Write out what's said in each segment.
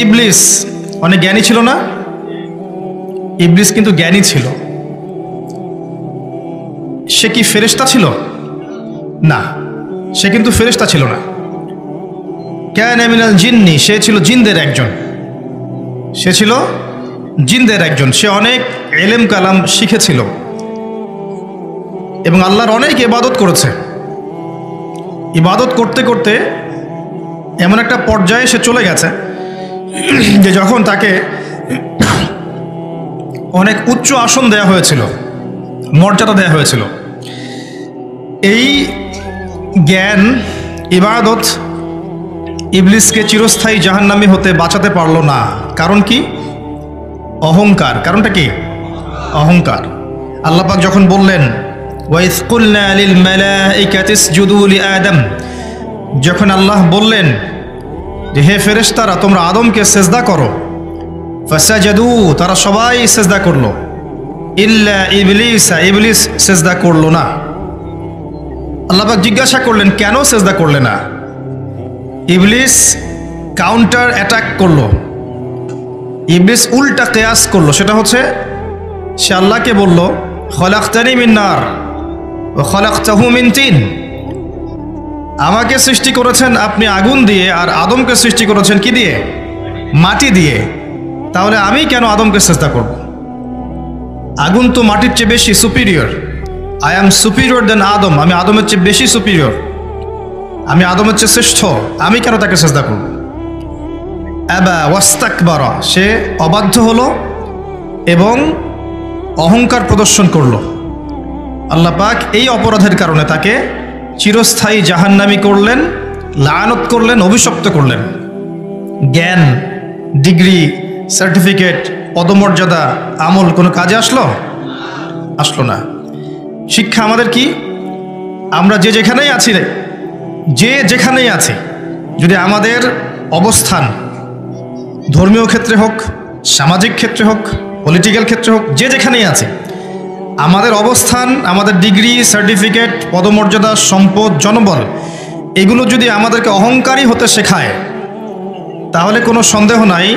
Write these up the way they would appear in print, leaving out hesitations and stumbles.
ইবলিস অনেক জ্ঞানী ছিল না? ইবলিস কিন্তু জ্ঞানী ছিল। সে কি ফেরেশতা ছিল? না, সে কিন্তু ফেরেশতা ছিল না। কানা মিনাল জিন্নি, সে ছিল জিনদের একজন। সে ছিল জিনদের একজন। সে অনেক ইলম কালাম শিখেছিল এবং আল্লাহর অনেক ইবাদত করেছে। ইবাদত করতে করতে এমন একটা পর্যায়ে সে চলে গেছে যে যখন তাকে অনেক উচ্চ আসন দেয়া হয়েছিল, মর্যাদা দেয়া হয়েছিল। এই জ্ঞান ইবাদত ইবলিসকে চিরস্থায়ী জাহান্নামী হতে বাঁচাতে পারল না। কারণ কি? অহংকার। কারণটা কি? অহংকার। আল্লাহ পাক যখন বললেন ওয়াইজ কুলনা লিল মালাইকাতি ইসজুদু লিআদম, যখন আল্লাহ বললেন যে হে ফেরেশতারা তোমরা আদমকে সেজদা করো, ফাসাজাদু, তারা সবাই সেজদা করলো, ইল্লা ইবলিস, ইবলিস সেজদা করলো না। আল্লাহ পাক জিজ্ঞাসা করলেন কেন সেজদা করলে না? ইবলিস কাউন্টার অ্যাটাক করলো, ইবলিস উল্টা কিয়াস করলো। সেটা হচ্ছে সে আল্লাহকে বলল খলাকতানি মিন নার ওয়া খলাকতাহু মিন তিন, আমাকে সৃষ্টি করেছেন আপনি আগুন দিয়ে আর আদমকে সৃষ্টি করেছেন কি দিয়ে? মাটি দিয়ে। তাহলে আমি কেন আদমকে সেজদা করব? আগুন তো মাটির চেয়ে বেশি সুপিরিয়র। আই অ্যাম সুপিরিয়র দেন আদম, আমি আদমের চেয়ে বেশি সুপিরিয়র, আমি আদমের চেয়ে শ্রেষ্ঠ, আমি কেন তাকে সেজদা করব? আবা ওয়াস্তাকবারা, সে অবাধ্য হলো এবং অহংকার প্রদর্শন করলো। আল্লাহ পাক এই অপরাধের কারণে তাকে চিরস্থায়ী জাহান্নামী করলেন, লানত করলেন, অভিশপ্ত করলেন। জ্ঞান, ডিগ্রি, সার্টিফিকেট, পদমর্যাদা, আমল কোনো কাজে আসলো? আসলো না। শিক্ষা আমাদের কি? আমরা যে যেখানেই আছি, যদি আমাদের অবস্থান ধর্মীয় ক্ষেত্রে হোক, সামাজিক ক্ষেত্রে হোক, পলিটিক্যাল ক্ষেত্রে হোক, যে যেখানেই আছে, আমাদের অবস্থান, আমাদের ডিগ্রি, সার্টিফিকেট, পদমর্যাদা, সম্পদ, জনবল, এগুলো যদি আমাদেরকে অহংকারী হতে শেখায়, তাহলে কোনো সন্দেহ নাই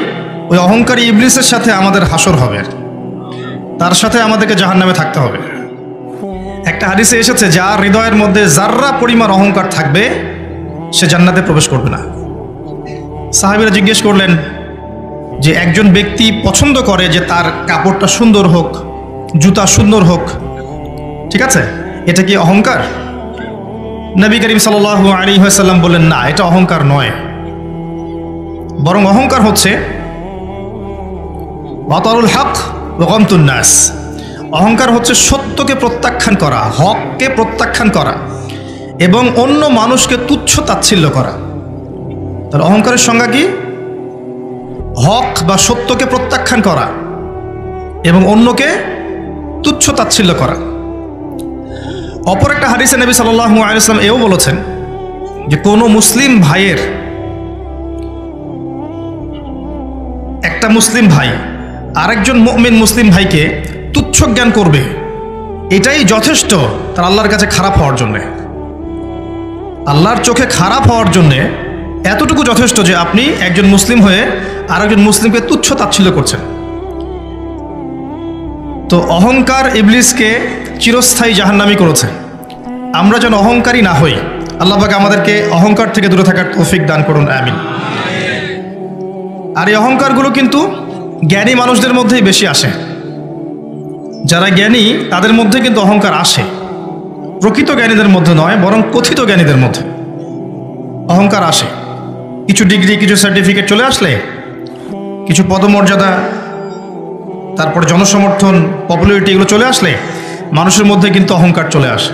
ওই অহংকারী ইবলিসের সাথে আমাদের হাসর হবে, তার সাথে আমাদেরকে জাহান্নামে থাকতে হবে। একটা হাদিসে এসেছে যার হৃদয়ের মধ্যে যাররা পরিমাণ অহংকার থাকবে সে জান্নাতে প্রবেশ করবে না। সাহাবীরা জিজ্ঞেস করলেন যে একজন ব্যক্তি পছন্দ করে যে তার কাপড়টা সুন্দর হোক, জুতা সুন্দর হোক, ঠিক আছে, এটা কি অহংকার? নবী করিম সাল্লাল্লাহু আলাইহি ওয়াসাল্লাম বললেন না, এটা অহংকার নয়, বরং অহংকার হচ্ছে বাতারুল হক ওয়া গামতুন নাস। অহংকার হচ্ছে সত্যকে প্রত্যাখ্যান করা, হককে প্রত্যাখ্যান করা এবং অন্য মানুষকে তুচ্ছ তাচ্ছিল্য করা। তাহলে অহংকারের সংজ্ঞা কি? হক বা সত্যকে প্রত্যাখ্যান করা এবং অন্যকে তুচ্ছ তাচ্ছিল্য করা। অপর একটা হাদিসে নবী সাল্লাল্লাহু আলাইহি ওয়াসাল্লাম এও বলেছেন যে কোনো মুসলিম ভাইয়ের, একটা মুসলিম ভাই আরেকজন মুমিন মুসলিম ভাইকে তুচ্ছ জ্ঞান করবে, এটাই যথেষ্ট তার আল্লাহর কাছে খারাপ হওয়ার জন্যে। আল্লাহর চোখে খারাপ হওয়ার জন্যে এতটুকু যথেষ্ট যে আপনি একজন মুসলিম হয়ে আরেকজন মুসলিমকে তুচ্ছ তাচ্ছিল্য করছেন। তো অহংকার ইবলিসকে চিরস্থায়ী জাহান্নামী করেছে। আমরা যেন অহংকারী না হই। আল্লাহ পাক আমাদেরকে অহংকার থেকে দূরে থাকার তৌফিক দান করুন, আমিন। আর এই অহংকারগুলো কিন্তু জ্ঞানী মানুষদের মধ্যেই বেশি আসে। যারা জ্ঞানী তাদের মধ্যে কিন্তু অহংকার আসে, প্রকৃত জ্ঞানীদের মধ্যে নয়, বরং কথিত জ্ঞানীদের মধ্যে অহংকার আসে। কিছু ডিগ্রি, কিছু সার্টিফিকেট চলে আসলে, কিছু পদমর্যাদা, তারপরে জনসমর্থন, পপুলারিটি, এগুলো চলে আসলে মানুষের মধ্যে কিন্তু অহংকার চলে আসে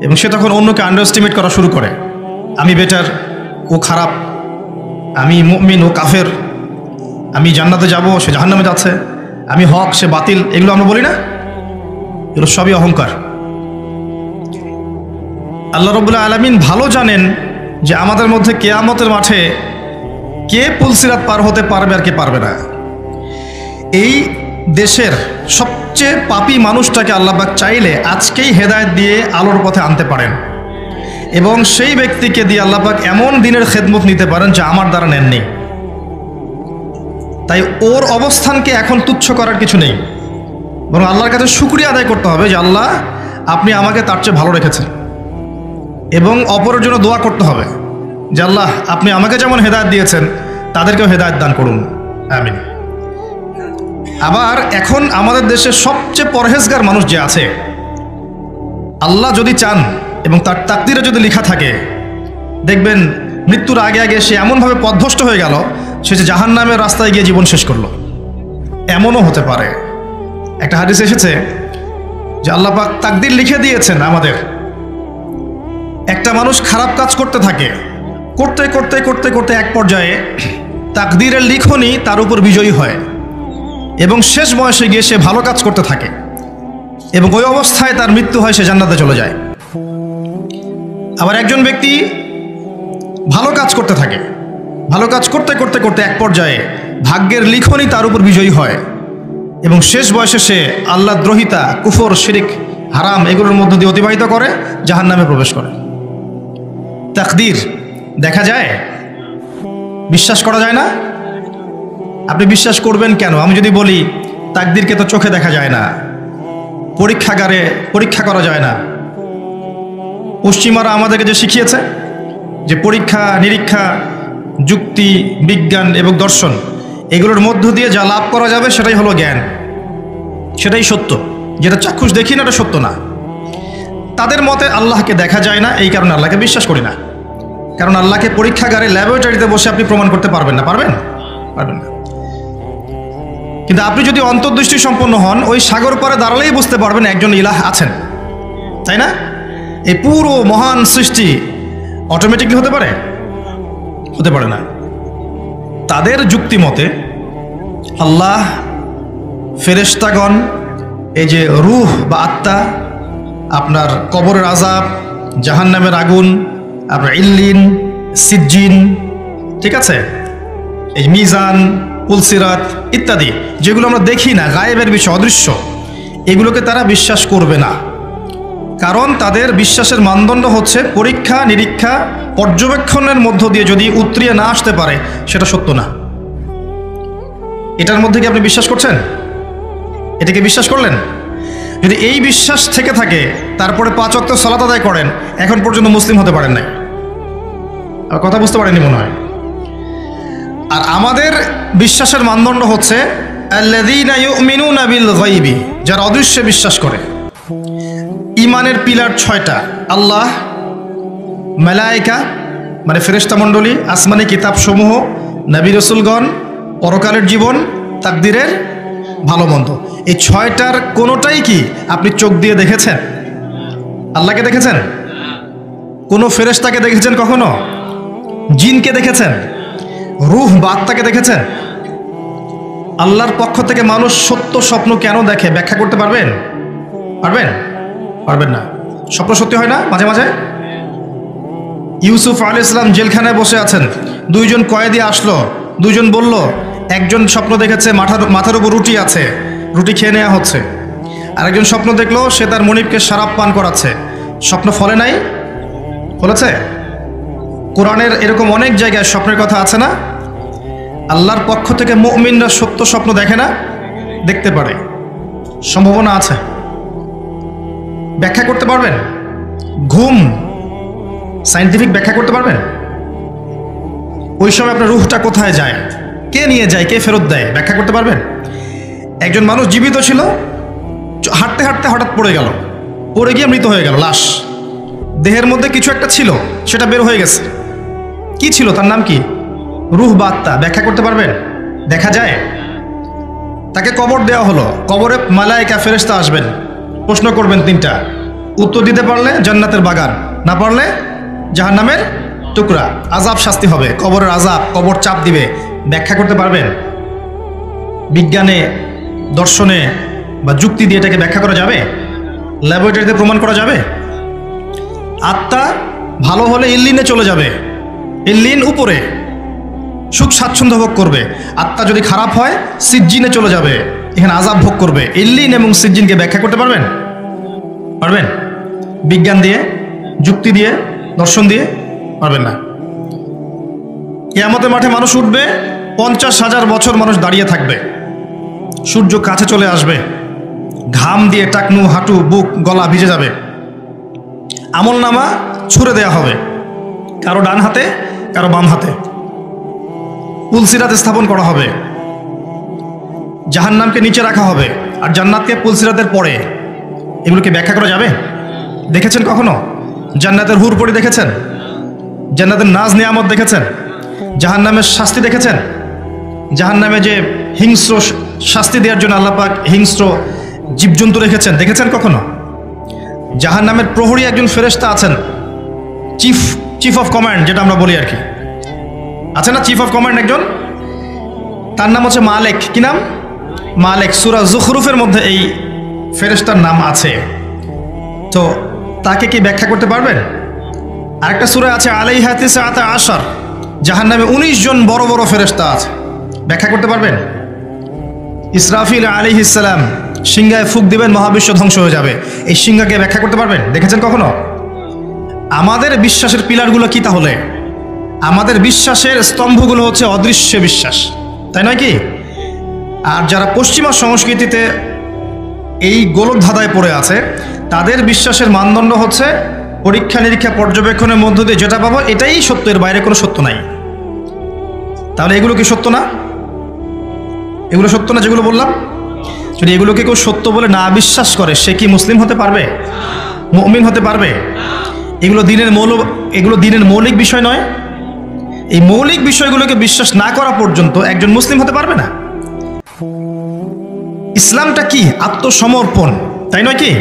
এবং সে তখন অন্যকে আন্ডার এস্টিমেট করা শুরু করে। আমি বেটার, ও খারাপ, আমি মুমিন, ও কাফের, আমি জান্নাতে যাব, সে জাহান্নামে যাচ্ছে, আমি হক, সে বাতিল, এগুলো আমরা বলি না? এগুলো সবই অহংকার। আল্লাহ রাব্বুল আলামিন ভালো জানেন যে আমাদের মধ্যে কিয়ামতের মাঠে কে পুলসিরাত পার হতে পারবে আর কে পারবে না। এই দেশের সবচেয়ে পাপী মানুষটাকে আল্লাহ পাক চাইলে আজকেই হেদায়েত দিয়ে আলোর পথে আনতে পারেন এবং সেই ব্যক্তিকে দিয়ে আল্লাহ পাক এমন দিনের খেদমত নিতে পারেন যা আমার দ্বারা নেননি। তাই ওর অবস্থানকে এখন তুচ্ছ করার কিছু নেই, বরং আল্লাহর কাছে শুকরিয়া আদায় করতে হবে যে আল্লাহ আপনি আমাকে তার চেয়ে ভালো রেখেছেন, এবং অপরের জন্য দোয়া করতে হবে যে আল্লাহ আপনি আমাকে যেমন হেদায়েত দিয়েছেন তাদেরকেও হেদায়েত দান করুন, আমিন। আবার এখন আমাদের দেশে সবচেয়ে পরহেজগার মানুষ যে আছে, আল্লাহ যদি চান এবং তার তাকদিরে যদি লেখা থাকে, দেখবেন মৃত্যুর আগে আগে সে এমনভাবে পথভ্রষ্ট হয়ে গেল সে যে জাহান্নামের রাস্তায় গিয়ে জীবন শেষ করলো। এমনও হতে পারে। একটা হাদিস এসেছে যে আল্লাহ পাক তাকদির লিখে দিয়েছেন আমাদের, একটা মানুষ খারাপ কাজ করতে থাকে, করতে করতে করতে করতে এক পর্যায়ে তাকদিরের লিখনই তার উপর বিজয়ী হয় এবং শেষ বয়সে গিয়ে সে ভালো কাজ করতে থাকে এবং ওই অবস্থায় তার মৃত্যু হয়, সে জান্নাতে চলে যায়। আবার একজন ব্যক্তি ভালো কাজ করতে থাকে, ভালো কাজ করতে করতে করতে এক পর্যায়ে ভাগ্যের লিখনই তার উপর বিজয়ী হয় এবং শেষ বয়সে সে আল্লাহ দ্রোহিতা, কুফর, শিরিক, হারাম এগুলোর মধ্য দিয়ে অতিবাহিত করে জাহান্নামে প্রবেশ করে। তাকদীর দেখা যায়, বিশ্বাস করা যায় না? আপনি বিশ্বাস করবেন কেন? আমি যদি বলি তাকদীরকে তো চোখে দেখা যায় না, পরীক্ষাগারে পরীক্ষা করা যায় না। পশ্চিমারা আমাদেরকে যে শিখিয়েছে যে পরীক্ষা নিরীক্ষা, যুক্তি, বিজ্ঞান এবং দর্শন এগুলোর মধ্য দিয়ে যা লাভ করা যাবে সেটাই হলো জ্ঞান, সেটাই সত্য। যেটা চাক্ষুষ দেখি না এটা সত্য না। তাদের মতে আল্লাহকে দেখা যায় না, এই কারণে আল্লাহকে বিশ্বাস করি না। কারণ আল্লাহকে পরীক্ষাগারে ল্যাবরেটরিতে বসে আপনি প্রমাণ করতে পারবেন না। পারবেন? পারবেন না। কিন্তু আপনি যদি অন্তর্দৃষ্টি সম্পন্ন হন, ওই সাগর পারে দাঁড়ালেই বুঝতে পারবেন একজন ইলাহ আছেন, তাই না? এই পুরো মহান সৃষ্টি অটোমেটিকলি হতে পারে? হতে পারে না। তাদের যুক্তি মতে আল্লাহ, ফেরেশতাগণ, এই যে রূহ বা আত্মা, আপনার কবরের আযাব, জাহান্নামের আগুন, আপনার ইল্লিন, সিজ্জিন, ঠিক আছে, এই মিজান, পুলসিরাত ইত্যাদি যেগুলো আমরা দেখি না, গায়েবের বিষয়, অদৃশ্য, এগুলোকে তারা বিশ্বাস করবে না। কারণ তাদের বিশ্বাসের মানদণ্ড হচ্ছে পরীক্ষা নিরীক্ষা পর্যবেক্ষণের মধ্য দিয়ে যদি উতরিয়ে না আসতে পারে সেটা সত্য না। এটার মধ্যে কি আপনি বিশ্বাস করছেন? এটাকে বিশ্বাস করলেন? যদি এই বিশ্বাস থেকে থাকে তারপরে 5 ওয়াক্ত সালাত আদায় করেন, এখন পর্যন্ত মুসলিম হতে পারেন নাই। আর কথা বুঝতে পারেননি মনে হয়। আর আমাদের বিশ্বাসের মানদণ্ড হচ্ছে আল্লাযীনা ইউমিনুনা বিল গায়বি, যারা অদৃশ্যে বিশ্বাস করে। ইমানের পিলার 6টা: আল্লাহ, মালায়েকা মানে ফেরেশতা মণ্ডলী, আসমানি কিতাব সমূহ, নবী রাসূলগণ, পরকালের জীবন, তাকদীরের ভালো মন্দ। এই 6টার কোনোটাই কি আপনি চোখ দিয়ে দেখেছেন? আল্লাহকে দেখেছেন? কোনো ফেরেশতাকে দেখেছেন কখনো? জিনকে দেখেছেন? রূহ বা আত্মাকে দেখেছেন? আল্লাহর পক্ষ থেকে মানুষ সত্য স্বপ্ন কেন দেখে ব্যাখ্যা করতে পারবেন? পারবেন? পারবেন না। স্বপ্ন সত্যি হয় না মাঝে মাঝে? ইউসুফ আলাইহিস সালাম জেলখানায় বসে আছেন, 2 জন কয়েদি আসলো, 2 জন বলল, একজন স্বপ্ন দেখেছে মাথার উপর রুটি আছে, রুটি খেয়ে নেওয়া হচ্ছে। আরেকজন স্বপ্ন দেখলো সে তার মনিবকে শরাব পান করাচ্ছে। স্বপ্ন ফলে নাই? ফলেছে? কোরআনের এরকম অনেক জায়গায় স্বপ্নের কথা আছে না? আল্লাহর পক্ষ থেকে মুমিনরা সত্য স্বপ্ন দেখে না? দেখতে পারে, সম্ভাবনা আছে। ব্যাখ্যা করতে পারবেন? ঘুম সায়েন্টিফিক ব্যাখ্যা করতে পারবেন? ওই সময় আপনার রূহটা কোথায় যায়, কে নিয়ে যায়, কে ফেরত দেয়, ব্যাখ্যা করতে পারবেন? একজন মানুষ জীবিত ছিল, হাঁটতে হাঁটতে হঠাৎ পড়ে গেল, পড়ে গিয়ে মৃত হয়ে গেল, লাশ। দেহের মধ্যে কিছু একটা ছিল, সেটা বের হয়ে গেছে। কি ছিল? তার নাম কি? রূহ বা আত্মা। ব্যাখ্যা করতে পারবেন? দেখা যায়? তাকে কবর দেওয়া হলো, কবরে মালায়েকা ফেরেশতা আসবেন, প্রশ্ন করবেন 3টা, উত্তর দিতে পারলে জান্নাতের বাগান, না পারলে জাহান্নামের টুকরা, আযাব শাস্তি হবে, কবরের আযাব, কবর চাপ দিবে। ব্যাখ্যা করতে পারবেন? বিজ্ঞানে, দর্শনে বা যুক্তি দিয়ে এটাকে ব্যাখ্যা করা যাবে? ল্যাবরেটরিতে প্রমাণ করা যাবে? আত্মা ভালো হলে ইল্লিনে চলে যাবে, ইল্লিন উপরে সুখ স্বাচ্ছন্দ্য ভোগ করবে। আত্মা যদি খারাপ হয় সিজ্জিনে চলে যাবে, এখানে আযাব ভোগ করবে। ইল্লিন এবং সিজ্জিনকে ব্যাখ্যা করতে পারবেন? পারবেন? বিজ্ঞান দিয়ে, যুক্তি দিয়ে, দর্শন দিয়ে? পারবেন না। কিয়ামতের মাঠে মানুষ উঠবে, 50,000 বছর মানুষ দাঁড়িয়ে থাকবে, সূর্য কাছে চলে আসবে, ঘাম দিয়ে টাকনু, হাঁটু, বুক, গলা ভিজে যাবে, আমলনামা ছুঁড়ে দেয়া হবে, কারো ডান হাতে কারো বাম হাতে, পুলসিরাত স্থাপন করা হবে, জাহান্নামকে নিচে রাখা হবে আর জান্নাতকে পুলসিরাতের পরে। এগুলোকে ব্যাখ্যা করা যাবে? দেখেছেন কখনো জান্নাতের হুরপরি দেখেছেন? জান্নাতের নাজ নিয়ামত দেখেছেন? জাহান্নামের শাস্তি দেখেছেন? জাহান্নামে যে হিংস্র শাস্তি দেওয়ার জন্য আল্লাহ পাক হিংস্র জীবজন্তু রেখেছেন, দেখেছেন কখনো? জাহান্নামের প্রহরী একজন ফেরেশতা আছেন, চিফ অফ কমান্ড যেটা আমরা বলি আর কি, আছে না চিফ অফ কমান্ড একজন? তার নাম হচ্ছে মালেক। কি নাম? মালেক। সূরা যুখরুফের মধ্যে এই ফেরেশতার নাম আছে। তো তাকে কি ব্যাখ্যা করতে পারবেন? আরেকটা সূরা আছে আলাইহা তিসআতা আশার, জাহান্নামে 19 জন বড় বড় ফেরেশতা আছে, ব্যাখ্যা করতে পারবেন? ইসরাফিল আলাইহিস সালাম সিংহায় ফুঁক দিবেন, মহাবিশ্ব ধ্বংস হয়ে যাবে, এই সিংহাকে ব্যাখ্যা করতে পারবেন? দেখেছেন কখনো? আমাদের বিশ্বাসের পিলারগুলো কি তাহলে? আমাদের বিশ্বাসের স্তম্ভগুলো হচ্ছে অদৃশ্য বিশ্বাস, তাই নয় কি? আর যারা পশ্চিমা সংস্কৃতিতে এই গোলকধাঁধায় পড়ে আছে, তাদের বিশ্বাসের মানদণ্ড হচ্ছে পরীক্ষা নিরীক্ষা পর্যবেক্ষণের মধ্য দিয়ে যেটা পাবো এটাই সত্য, এর বাইরে কোনো সত্য নাই। তাহলে এগুলো কি সত্য না? এগুলো সত্য না যেগুলো বললাম? যদি এগুলোকে কেউ সত্য বলে না বিশ্বাস করে, সে কি মুসলিম হতে পারবে? মুমিন হতে পারবে? এগুলো দিনের মৌলিক বিষয় নয়? এই মৌলিক বিষয়গুলোকে বিশ্বাস না করা পর্যন্ত একজন মুসলিম হতে পারবে না। ইসলামটা কি? আত্মসমর্পণ, তাই নয় কি?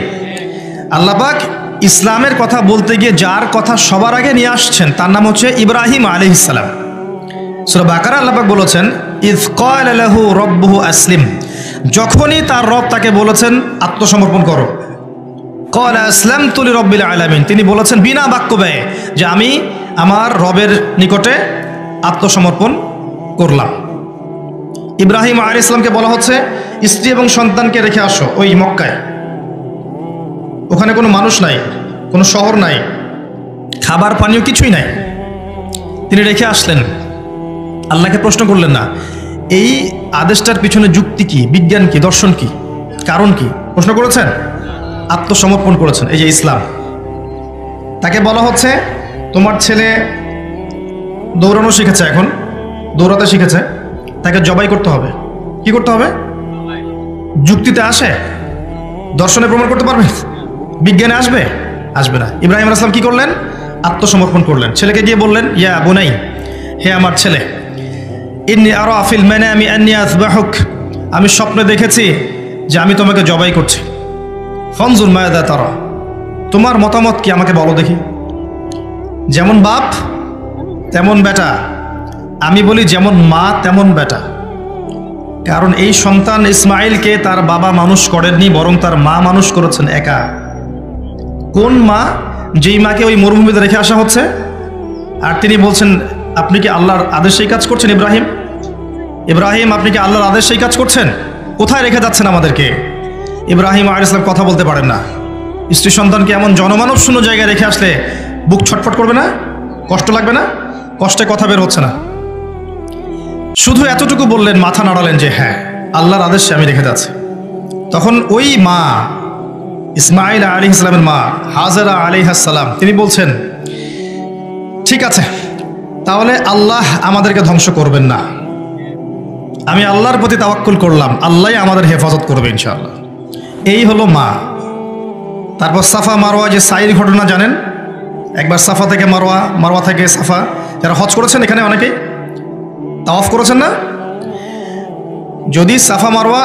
আল্লাহ পাক ইসলামের কথা বলতে গিয়ে যার কথা সবার আগে নিয়ে আসছেন তার নাম হচ্ছে ইব্রাহিম আলাইহিস সালাম। সূরা বাকারা আল্লাহ পাক বলেছেন ইয ক্বালা লাহু রাব্বুহু আসলিম, যখনই তার রব তাকে বলেছেন আত্মসমর্পণ করো, ক্বালা আসলামতু লিরাব্বিল আলামিন, তিনি বলেছেন বিনা বাক্য ব্যয়ে যে আমি আমার রবের নিকটে আত্মসমর্পণ করলাম। ইব্রাহিম আলাইহিস সালামকে বলা হচ্ছে স্ত্রী এবং সন্তানকে রেখে আসো ওই মক্কায়, ওখানে কোনো মানুষ নাই, কোনো শহর নাই, খাবার পানীয় কিছুই নাই, তিনি রেখে আসলেন। আল্লাহকে প্রশ্ন করলেন না এই আদেশটার পিছনে যুক্তি কি, বিজ্ঞান কি, দর্শন কি, কারণ কি, প্রশ্ন করেছেন? আত্মসমর্পণ করেছেন। এই যে ইসলাম, তাকে বলা হচ্ছে তোমার ছেলে দৌড়ানো শিখেছে, এখন দৌড়াতে শিখেছে, তাকে জবাই করতে হবে। কি করতে হবে? যুক্তিতে আসে? দর্শনে প্রমাণ করতে পারবে? বিজ্ঞানে আসবে? আসবে না। ইব্রাহিম আলাইহিস সালাম কি করলেন? আত্মসমর্পণ করলেন। ছেলেকে গিয়ে বললেন ইয়া বুনাই, হে আমার ছেলে, ইন্নী আরা ফিল মানামি আন্নী আযবাহুক, আমি স্বপ্নে দেখেছি যে আমি তোমাকে জবাই করছি। ফানজুর মাযা তারা, তোমার মতামত কি আমাকে বলো দেখি। যেমন বাপ তেমন বেটা, আমি বলি যেমন মা তেমন বেটা, কারণ এই সন্তান ইসমাইলকে তার বাবা মানুষ করেননি, বরং তার মা মানুষ করেছেন একা। কোন মা? যেই মাকে ওই মরুভূমিতে রেখে আসা হচ্ছে, আর তিনি বলছেন আপনি কি আল্লাহর আদেশেই কাজ করছেন? ইব্রাহিম আপনি কি আল্লাহর আদেশেই কাজ করছেন? কোথায় রেখে যাচ্ছেন আমাদেরকে? ইব্রাহিম আলাইহিস সালাম কথা বলতে পারেন না। স্ত্রী সন্তানকে এমন জনমানব শূন্য জায়গায় রেখে আসলে বুক ছটফট করবে না? কষ্ট লাগবে না? কষ্টে কথা বের হচ্ছে না। শুধু এতটুকু বললেন, মাথা নাড়ালেন যে হ্যাঁ আল্লাহর আদেশে আমি রেখে যাচ্ছি। তখন ওই মা, ইসমাইল আলাইহিস সালামের মা হাজেরা আলাইহিস সালাম, তিনি বলছেন ঠিক আছে, তাহলে আল্লাহ আমাদেরকে ধ্বংস করবেন না, আমি আল্লাহর প্রতি তাওয়াক্কুল করলাম, আল্লাহই আমাদের হেফাজত করবে ইনশাআল্লাহ। এই হলো মা। তারপর সাফা মারওয়া যে সাইর ঘটনা জানেন, একবার সাফা থেকে মারওয়া, মারওয়া থেকে সাফা, যারা হজ করেছেন এখানে অনেকেই তাওয়াফ করেছেন না? যদি সাফা মারওয়া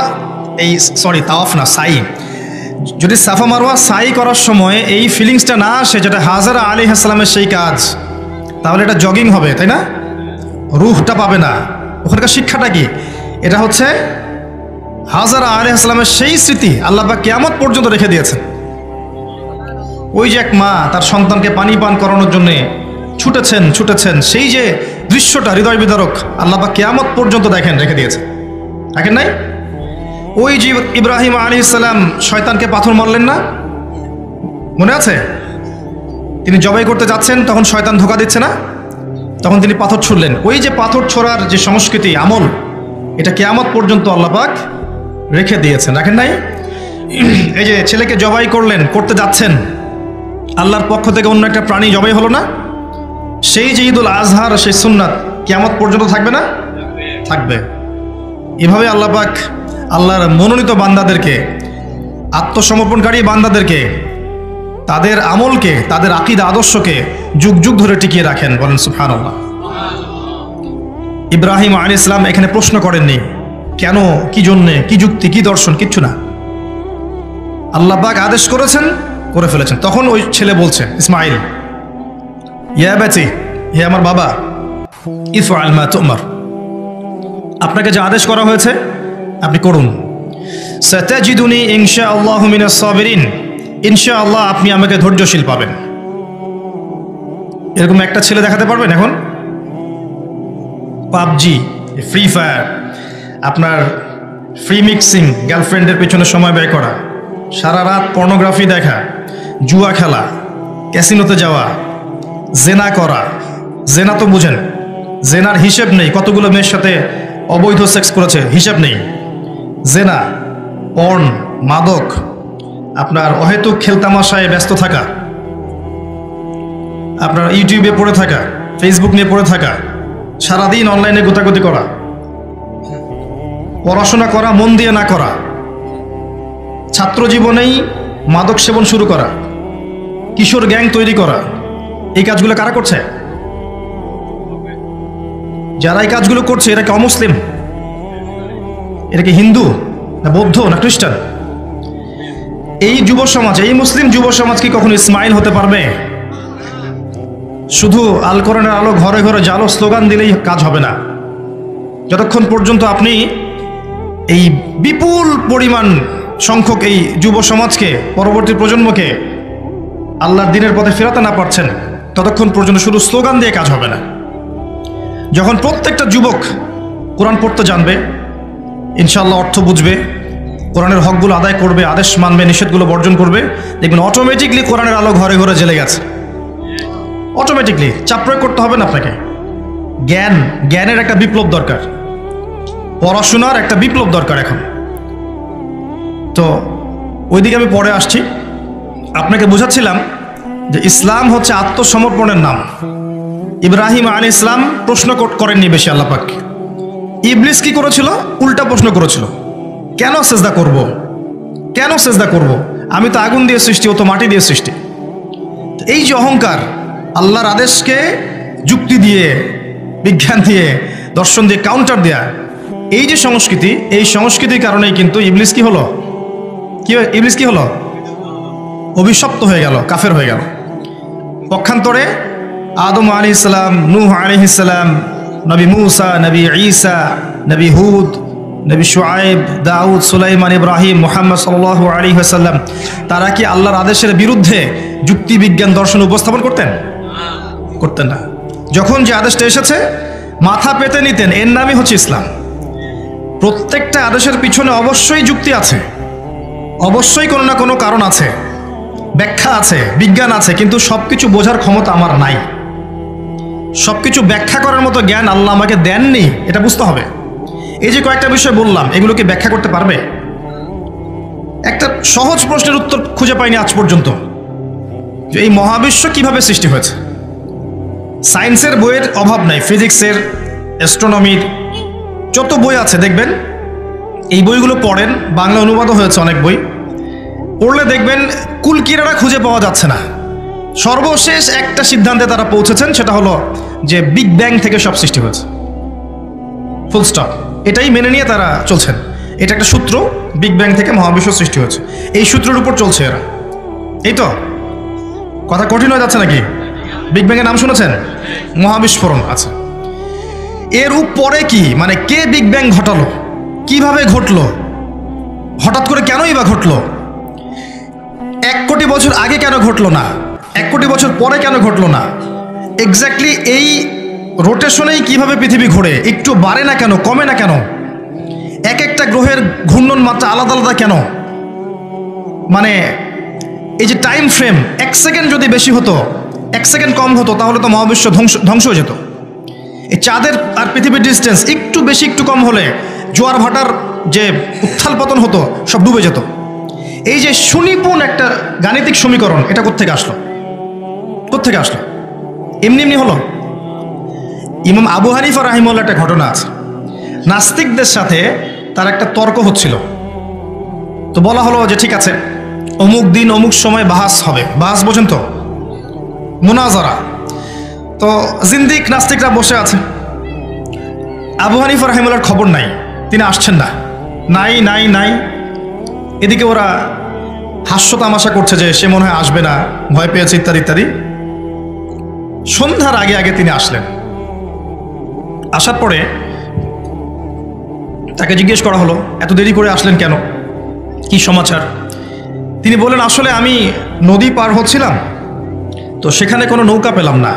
তাওয়াফ না, সাই, যদি সাফা মারওয়া সাই করার সময় এই ফিলিংসটা না আসে যেটা হাজেরা আলাইহিস সালামের সেই কাজ, তাহলে এটা জগিং হবে, তাই না? রুহটা পাবে না। ওখানকার শিক্ষাটা কি? এটা হচ্ছে হাজেরা আলাইহিস সালামের সেই স্মৃতি আল্লাহ পাক কিয়ামত পর্যন্ত রেখে দিয়েছেন। ওই যে এক মা তার সন্তানকে পানি পান করানোর জন্য ছুটেছেন, সেই যে দৃশ্যটা হৃদয় বিদারক, আল্লাহ পাক কিয়ামত পর্যন্ত রেখে দিয়েছেন। দেখেন নাই? ওই যে ইব্রাহিম আলাইহিস সালাম শয়তানকে পাথর মারলেন না, মনে আছে? তিনি জবাই করতে যাচ্ছেন, তখন শয়তান ধোঁকা দিচ্ছে না, তখন তিনি পাথর ছুড়লেন। ওই যে পাথর ছোড়ার যে সংস্কৃতি, আমল, এটা কিয়ামত পর্যন্ত আল্লাহ পাক রেখে দিয়েছেন, রাখেন নাই? এই যে ছেলেকে জবাই করতে যাচ্ছেন, আল্লাহর পক্ষ থেকে অন্য একটা প্রাণী জবাই হলো না, সেই যে ঈদুল আজহার সেই সুন্নাত কিয়ামত পর্যন্ত থাকবে না? থাকবে। এভাবে আল্লাহ পাক আল্লাহর মনোনীত বান্দাদেরকে, আত্মসমর্পণকারী বান্দাদেরকে, তাদের আমলকে, তাদের আকীদা আদর্শকে যুগ যুগ ধরে টিকিয়ে রাখেন। বলেন সুবহানাল্লাহ। ইব্রাহিম আলাইহিস সালাম এখানে প্রশ্ন করেননি কেন, কি জন্যে, কি যুক্তি, কি দর্শন, কিচ্ছু না। আল্লাহ পাক আদেশ করেছেন, করে ফেলেছেন। তখন ওই ছেলে বলছে, ইসমাইল, ইয়া বাতি, হে আমার বাবা, ইফআল মা তুমার, আপনাকে যে আদেশ করা হয়েছে আপনি করুন। সাতাজিদুনি ইনশাআল্লাহু মিনাস সাবিরিন, ইনশাআল্লাহ আপনি আমাকে ধৈর্যশীল পাবেন। এরকম একটা ছেলে দেখাতে পারবেন এখন? পাবজি, ফ্রি ফায়ার, আপনার ফ্রি মিক্সিং, গার্লফ্রেন্ডের পেছনে সময় ব্যয় করা, সারা রাত পর্নোগ্রাফি দেখা, জুয়া খেলা, ক্যাসিনোতে যাওয়া, জেনা করা। জেনা তো বুঝেন, জেনার হিসেব নেই, কতগুলো মেয়ের সাথে অবৈধ সেক্স করেছে, হিসাব নেই। জেনা, পর্ন, মাদক, আপনার অহেতুক খেলতামাশায় ব্যস্ত থাকা, আপনার ইউটিউবে পড়ে থাকা, ফেসবুক নিয়ে পড়ে থাকা, সারাদিন অনলাইনে গোতাগুতি করা, পড়াশোনা করা মন দিয়ে না করা, ছাত্র জীবনেই মাদক সেবন শুরু করা, কিশোর গ্যাং তৈরি করা, এই কাজগুলো কারা করছে? যারা এই কাজগুলো করছে এরা কি অমুসলিম? এরা কি হিন্দু না বৌদ্ধ না খ্রিস্টান? এই যুব সমাজ, এই মুসলিম যুব সমাজ কি কখনো ইসমাইল হতে পারবে? শুধু আল কোরআনের আলো ঘরে ঘরে জালো স্লোগান দিলেই কাজ হবে না। যতক্ষণ পর্যন্ত আপনি এই বিপুল পরিমাণ সংখ্যক এই যুব সমাজকে, পরবর্তী প্রজন্মকে আল্লাহর দ্বীনের পথে ফেরাতে না পারছেন, ততক্ষণ পর্যন্ত শুধু স্লোগান দিয়ে কাজ হবে না। যখন প্রত্যেকটা যুবক কোরআন পড়তে জানবে, ইনশাআল্লাহ অর্থ বুঝবে, কোরআনের হকগুলো আদায় করবে, আদেশ মানবে, নিষেধগুলো বর্জন করবে, দেখবেন অটোমেটিকলি কোরআনের আলো ঘরে ঘরে জ্বেলে গেছে। অটোমেটিকলি চাপ প্রয়োগ করতে হবে না আপনাকে। জ্ঞানের একটা বিপ্লব দরকার, পড়াশোনার একটা বিপ্লব দরকার এখন। তো ওইদিকে আমি পরে আসছি। আপনাকে বোঝাচ্ছিলাম যে ইসলাম হচ্ছে আত্মসমর্পণের নাম। ইব্রাহিম আলাইহিস সালাম প্রশ্ন করেননি বেশি আল্লাহ পাক। ইবলিস কি করেছিল? উল্টা প্রশ্ন করেছিল, কেন সেজদা করব, কেন সেজদা করব, আমি তো আগুন দিয়ে সৃষ্টি, ও তো মাটি দিয়ে সৃষ্টি। এই যে অহংকার, আল্লাহর আদেশকে যুক্তি দিয়ে, বিজ্ঞান দিয়ে, দর্শন দিয়ে কাউন্টার দেয়া, এই যে সংস্কৃতি, এই সংস্কৃতির কারণেই কিন্তু ইবলিস কি হলো? ইবলিস কি হলো? অভিশপ্ত হয়ে গেল, কাফের হয়ে গেল। পক্ষান্তরে আদম আলাইহিস সালাম, নূহ আলাইহিস সালাম, নবী মূসা, নবী ঈসা, নবী হুদ, নবী শুআইব, দাউদ, সুলাইমান, ইব্রাহিম, মুহাম্মদ সাল্লাল্লাহু আলাইহি ওয়াসাল্লাম, তারা কি আল্লাহর আদেশের বিরুদ্ধে যুক্তি, বিজ্ঞান, দর্শন উপস্থাপন করতেন? করতেন না। যখন যে আদেশটা এসেছে মাথা পেতে নিতেন। এর নামই হচ্ছে ইসলাম। প্রত্যেকটা আদেশের পিছনে অবশ্যই যুক্তি আছে, অবশ্যই কোনো না কোনো কারণ আছে, ব্যাখ্যা আছে, বিজ্ঞান আছে, কিন্তু সবকিছু বোঝার ক্ষমতা আমার নাই। সবকিছু ব্যাখ্যা করার মতো জ্ঞান আল্লাহ আমাকে দেননি, এটা বুঝতে হবে। এই যে কয়েকটা বিষয় বললাম, এগুলোকে ব্যাখ্যা করতে পারবে? একটা সহজ প্রশ্নের উত্তর খুঁজে পাইনি আজ পর্যন্ত, যে এই মহাবিশ্ব কিভাবে সৃষ্টি হয়েছে। সায়েন্সের বইয়ের অভাব নাই, ফিজিক্সের, অ্যাস্ট্রোনমির যত বই আছে দেখবেন, এই বইগুলো পড়েন, বাংলা অনুবাদও হয়েছে অনেক বই, পড়লে দেখবেন কুলকিনারা খুঁজে পাওয়া যাচ্ছে না। সর্বশেষ একটা সিদ্ধান্তে তারা পৌঁছেছেন, সেটা হলো যে বিগ ব্যাং থেকে সব সৃষ্টি হয়েছে, ফুল স্টপ। এটাই মেনে নিয়ে তারা চলছেন। এটা একটা সূত্র, বিগ ব্যাং থেকে মহাবিশ্ব সৃষ্টি হয়েছে, এই সূত্রের উপর চলছে এরা। এই তো কথা কঠিন হয়ে যাচ্ছে নাকি? বিগ ব্যাং এর নাম শুনেছেন? মহাবিস্ফোরণ আছে। এর উপরে কি, মানে কে বিগ ব্যাং ঘটালো, কিভাবে ঘটলো, হঠাৎ করে কেনই বা ঘটলো, 1 কোটি বছর আগে কেন ঘটলো না, 1 কোটি বছর পরে কেন ঘটলো না, এক্স্যাক্টলি এই রোটেশনেই কিভাবে পৃথিবী ঘোরে, একটু বাড়ে না কেন, কমে না কেন, এক একটা গ্রহের ঘূর্ণন মাত্রা আলাদা আলাদা কেন, মানে এই যে টাইম ফ্রেম, 1 সেকেন্ড যদি বেশি হতো, 1 সেকেন্ড কম হতো, তাহলে তো মহাবিশ্ব ধ্বংস হয়ে যেত। এই চাঁদের আর পৃথিবীর ডিস্টেন্স একটু বেশি একটু কম হলে জোয়ার ভাটার যে উত্থাল পতন হতো সব ডুবে যেত। এই যে সুনিপুণ একটা গাণিতিক সমীকরণ, এটা কোত্থেকে আসলো? কোত্থেকে আসলো? এমনি এমনি হলো? ইমাম আবু হানিফা রাহিমাহুল্লাহ একটা ঘটনা আছে। নাস্তিকদের সাথে তার একটা তর্ক হচ্ছিল। তো বলা হলো যে ঠিক আছে, অমুক দিন অমুক সময় বাহাস হবে। বাহাস বোঝেন তো? মুনাজারা। তো জিন্দিক নাস্তিকরা বসে আছে। আবু হানিফা রাহিমাহুল্লাহর খবর নাই, তিনি আসছেন না, নাই নাই নাই। এদিকে ওরা হাস্য তামাশা করছে যে সে মনে হয় আসবে না, ভয় পেয়েছে ইত্যাদি ইত্যাদি। সন্ধ্যার আগে আগে তিনি আসলেন। আসার পরে তাকে জিজ্ঞেস করা হলো, এত দেরি করে আসলেন কেন, কি সমাচার? তিনি বললেন, আসলে আমি নদী পার হচ্ছিলাম, তো সেখানে কোনো নৌকা পেলাম না।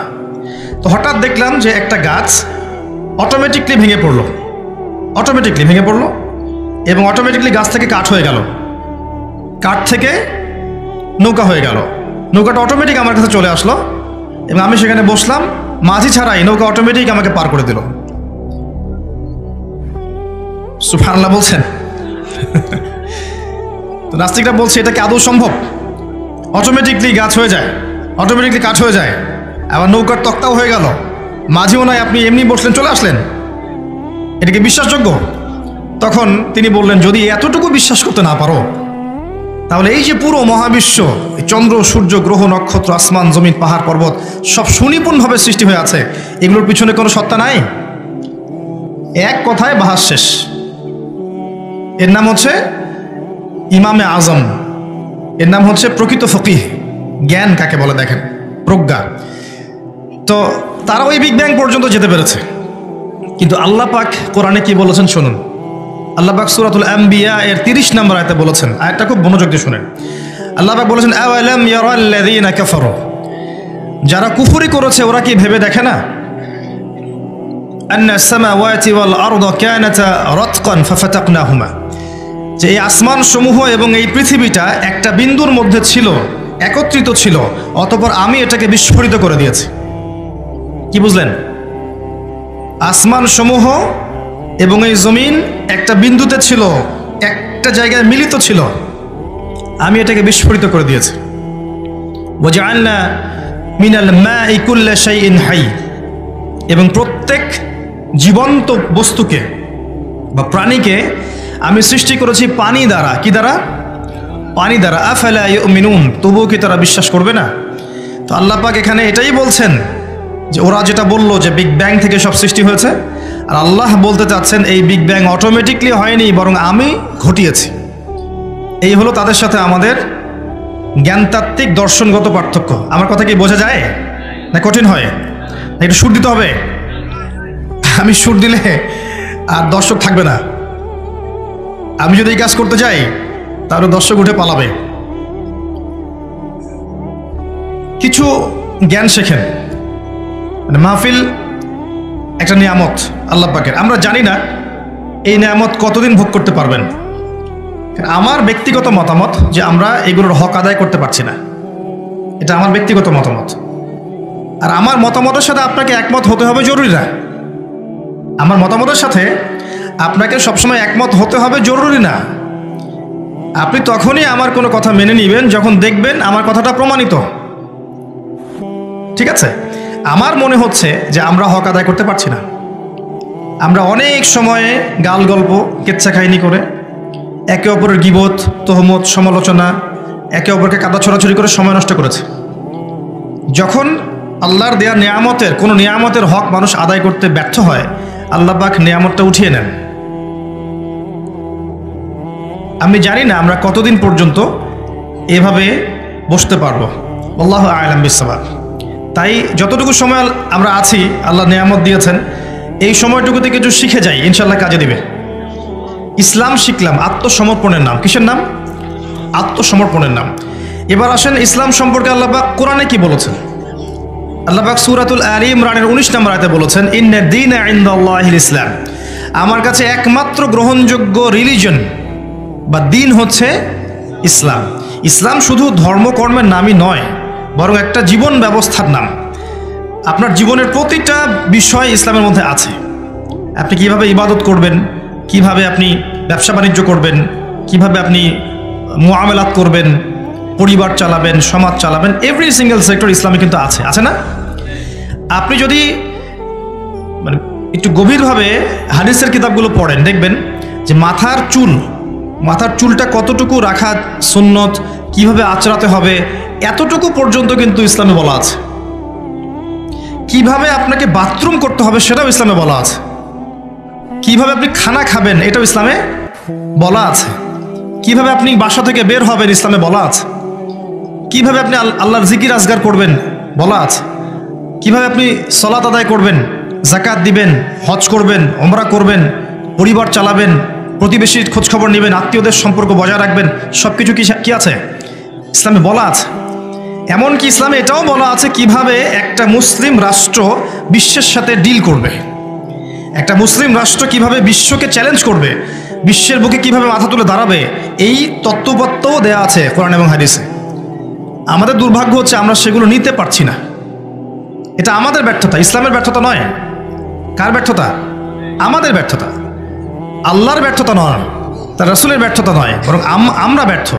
তো হঠাৎ দেখলাম যে একটা গাছ অটোমেটিকলি ভেঙে পড়লো, এবং অটোমেটিকলি গাছ থেকে কাঠ হয়ে গেল, কাঠ থেকে নৌকা হয়ে গেল। নৌকাটা অটোমেটিক আমার কাছে চলে আসলো এবং আমি সেখানে বসলাম, মাঝি ছাড়াই নৌকা অটোমেটিক আমাকে পার করে দিল। সুবহানাল্লাহ বলছেন। তো নাস্তিকরা বলছে, এটা কি আদৌ সম্ভব? অটোমেটিকলি গাছ হয়ে যায়, অটোমেটিকলি কাঠ হয়ে যায়, আবার নৌকার তক্তাও হয়ে গেল, মাঝিও নয়, আপনি এমনি বসলেন চলে আসলেন, এটা কি বিশ্বাসযোগ্য? তখন তিনি বললেন, যদি এতটুকু বিশ্বাস করতে না পারো, তাহলে এই যে পুরো মহাবিশ্ব, চন্দ্র সূর্য গ্রহ নক্ষত্র আসমান জমিন পাহাড় পর্বত সব সুনিপুণভাবে সৃষ্টি হয়ে আছে, এগুলোর পিছনে কোনো সত্তা নাই? এক কথায় বাহাস শেষ। এর নাম হচ্ছে ইমামে আজম, এর নাম হচ্ছে প্রকৃত ফকিহ। জ্ঞান কাকে বলে দেখেন, প্রজ্ঞা। তো তারা ওই বিগ ব্যাং পর্যন্ত যেতে পেরেছে। কিন্তু আল্লাহ পাক কোরআনে কি বলেছেন শুনুন। আল্লাহ পাক সূরাতুল আম্বিয়া এর 30 নম্বর আয়াতে বলেছেন, আয়াতটা খুব মনোযোগ দিয়ে শুনেন। আল্লাহ পাক বলেছেন, আওয়ালাম ইয়ারাল্লাযীনা কাফারু, যারা কুফরি করেছে ওরা কি ভেবে দেখে না, আন্নাস সামাওয়াতি ওয়াল আরদা কানাতা রাতকান ফাফাতাকনাহুমা, যে এই আসমান সমূহ এবং এই পৃথিবীটা একটা বিন্দুর মধ্যে ছিল, একত্রিত ছিল, অতঃপর আমি এটাকে বিস্ফোরিত করে দিয়েছি। কি বুঝলেন? আসমান সমূহ এবং এই জমিন একটা বিন্দুতে ছিল, একটা জায়গায় মিলিত ছিল, আমি এটাকে বিস্ফোরিত করে দিয়েছি। ওয়াজআলনা মিনাল মাই কুল্লা শাইইন হাই, এবং প্রত্যেক জীবন্ত বস্তুকে বা প্রাণীকে আমি সৃষ্টি করেছি পানি দ্বারা। কি দ্বারা? পানি দ্বারা। আফালা ইউমিনুন, তবুও কি তারা বিশ্বাস করবে না? তো আল্লাহ পাক এখানে এটাই বলছেন যে ওরা যেটা বললো যে বিগ ব্যাং থেকে সব সৃষ্টি হয়েছে, আর আল্লাহ বলতে চাচ্ছেন এই বিগ ব্যাং অটোমেটিকলি হয়নি, বরং আমি ঘটিয়েছি। এই হলো তাদের সাথে আমাদের জ্ঞানতাত্ত্বিক দর্শনগত পার্থক্য। আমার কথা কি বোঝা যায় না কঠিন হয়? না একটু সুর দিতে হবে? আমি সুর দিলে আর দর্শক থাকবে না। আমি যদি এই কাজ করতে যাই তাহলে দর্শক উঠে পালাবে। কিছু জ্ঞান শেখেন। মানে মাহফিল একটা নিয়ামত আল্লাহ পাকের, আমরা জানি না এই নিয়ামত কতদিন ভোগ করতে পারবেন। আমার ব্যক্তিগত মতামত যে আমরা এগুলোর হক আদায় করতে পারছি না, এটা আমার ব্যক্তিগত মতামত। আর আমার মতামতের সাথে আপনাকে একমত হতে হবে জরুরি না। আমার মতামতের সাথে আপনাকে সবসময় একমত হতে হবে জরুরি না। আপনি তখনই আমার কোনো কথা মেনে নেবেন যখন দেখবেন আমার কথাটা প্রমাণিত। ঠিক আছে? আমার মনে হচ্ছে যে আমরা হক আদায় করতে পারছি না। আমরা অনেক সময়ে গাল গল্প কেচ্ছা কাহিনী করে একে অপরের গীবত, তহমত, সমালোচনা, একে অপরকে কাদা ছড়াছড়ি করে সময় নষ্ট করেছে। যখন আল্লাহর দেয়া নিয়ামতের কোনো নিয়ামতের হক মানুষ আদায় করতে ব্যর্থ হয়, আল্লাহ পাক নিয়ামতটা উঠিয়ে নেন। আমি জানি না আমরা কতদিন পর্যন্ত এভাবে বসতে পারবো, আল্লাহু আ'লাম বিসসাওয়াব। তাই যতটুকু সময় আমরা আছি, আল্লাহ নিয়ামত দিয়েছেন, এই সময়টুকুতে কিছু শিখে যাই, ইনশাল্লাহ কাজে দিবে। ইসলাম শিখলাম, আত্মসমর্পণের নাম। কিসের নাম? আত্মসমর্পণের নাম। এবার আসেন ইসলাম সম্পর্কে আল্লাহ পাক কোরআনে কি বলেছেন। আল্লাহ পাক সূরাতুল আলী ইমরানের 19 নম্বর আয়াতে বলেছেন, ইন্না দীনা ইনদাল্লাহিল ইসলাম, আমার কাছে একমাত্র গ্রহণযোগ্য রিলিজন বা দিন হচ্ছে ইসলাম। ইসলাম শুধু ধর্মকর্মের নামই নয়, বরং একটা জীবন ব্যবস্থার নাম। আপনার জীবনের প্রতিটা বিষয় ইসলামের মধ্যে আছে। আপনি কিভাবে ইবাদত করবেন, কিভাবে আপনি ব্যবসা বাণিজ্য করবেন, কিভাবে আপনি মুআমালাত করবেন, পরিবার চালাবেন, সমাজ চালাবেন, এভরি সিঙ্গেল সেক্টর ইসলামে কিন্তু আছে, আছে না? আপনি যদি মানে একটু গভীরভাবে হাদিসের কিতাবগুলো পড়েন, দেখবেন যে মাথার চুলটা কতটুকু রাখা সুন্নত, কিভাবে আচরাতে হবে, এতটুকু পর্যন্ত কিন্তু ইসলামে বলা আছে। কিভাবে আপনাকে বাথরুম করতে হবে সেটাও ইসলামে বলা আছে। কিভাবে আপনি খানা খাবেন এটাও ইসলামে বলা আছে। কিভাবে আপনি বাসা থেকে বের হবেন ইসলামে বলা আছে। কিভাবে আপনি আল্লাহর জিকির আজগার করবেন বলা আছে। কিভাবে আপনি সালাত আদায় করবেন, যাকাত দিবেন, হজ করবেন, ওমরা করবেন, পরিবার চালাবেন, প্রতিবেশীর খোঁজখবর নেবেন, আত্মীয়দের সম্পর্ক বজায় রাখবেন, সব কিছু কি আছে ইসলামে বলা আছে। এমনকি ইসলামে এটাও বলা আছে কিভাবে একটা মুসলিম রাষ্ট্র বিশ্বের সাথে ডিল করবে, একটা মুসলিম রাষ্ট্র কিভাবে বিশ্বকে চ্যালেঞ্জ করবে, বিশ্বের বুকে কিভাবে মাথা তুলে দাঁড়াবে, এই তত্ত্বপত্রও দেয়া আছে কোরআন এবং হাদিসে। আমাদের দুর্ভাগ্য হচ্ছে আমরা সেগুলো নিতে পারছি না। এটা আমাদের ব্যর্থতা, ইসলামের ব্যর্থতা নয়। কার ব্যর্থতা? আমাদের ব্যর্থতা, আল্লাহর ব্যর্থতা নয়, তার রাসূলের ব্যর্থতা নয়, বরং আমরা ব্যর্থ।